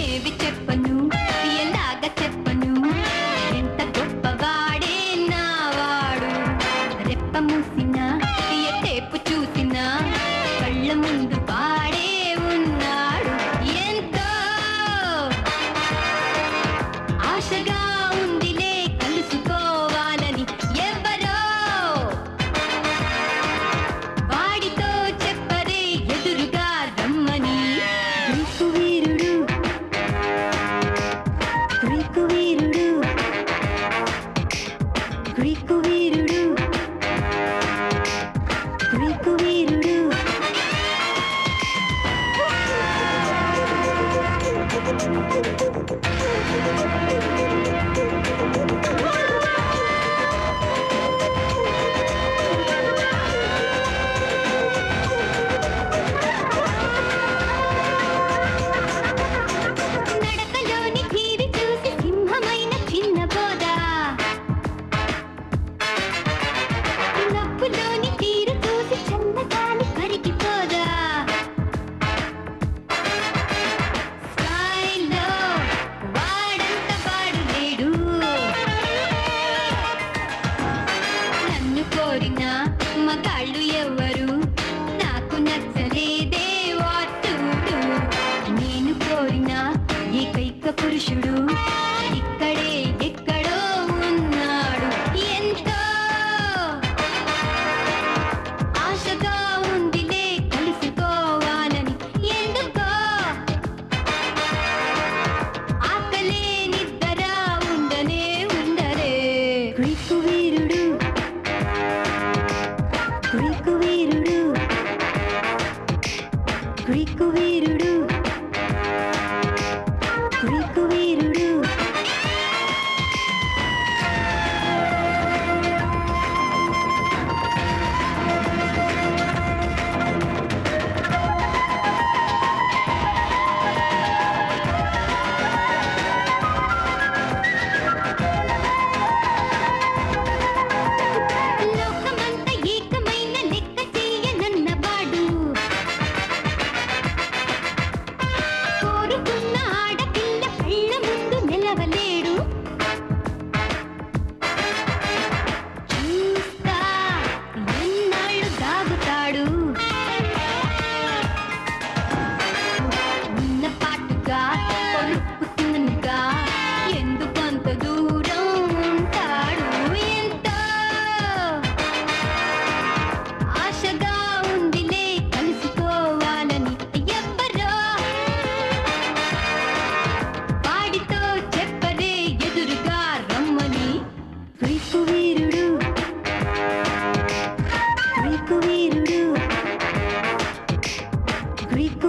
ఏవి చెప్పను ఎలాగ చెప్పను ఎంత గొప్పవాడే నావాడు రెప్ప మూసిన ఎటేపు చూసినా కళ్ళ ముందు పాడే ఉన్నాడు ఎంతో ఆశగా ఉందిలే కలుసుకోవాలని ఎవరో వాడితో చెప్పరే ఎదురుగా రమ్మని గ్రీకు వీరుడు గ్రీకు వీరుడు గ్రీకు వీరుడు గ్రీకు వీరుడు నడకలోని తీరి చూసి సింహమైన చిన్న బోధ నవ్వులోని తీరు చూసి చల్లగాలి కరిగిపోదా స్టైల్లో వాడంత వాడు లేడు నన్ను కోరిన మగాళ్ళు ఎవరు నాకు నచ్చలేదే వాటుడు నేను కోరిన ఏకైక పురుషుడు ఇక్కడే ఎక్కడో ఉన్నాడు ఎంతో ఆశగా ఉందిలే కలుసుకోవాలని ఎందుకో ఆకలే నిద్ర ఉండనే ఉండరే గ్రీకు వీరుడు గ్రీకు వీరుడు గ్రీకు వీరుడు గ్రీకు వీరుడు లోకమంత ఏకమైన లెక్క చేయనన్నవాడు కోరుకున్న ఆడపిల్ల కళ్ళ ముందు నిలవలేడు చూస్తా ఎన్నాళ్ళు దాగుతాడు ఉన్న పాటుగా కొరుకుతున్నగా ఎందుకంత దూరం ఉంటాడు ఎంతో ఆశగా ఉందిలే కలుసుకోవాలని ఎవ్వరో వాడితో చెప్పరే ఎదురుగా రమ్మని గ్రీకు వీరుడు గ్రీకు వీరుడు గ్రీకు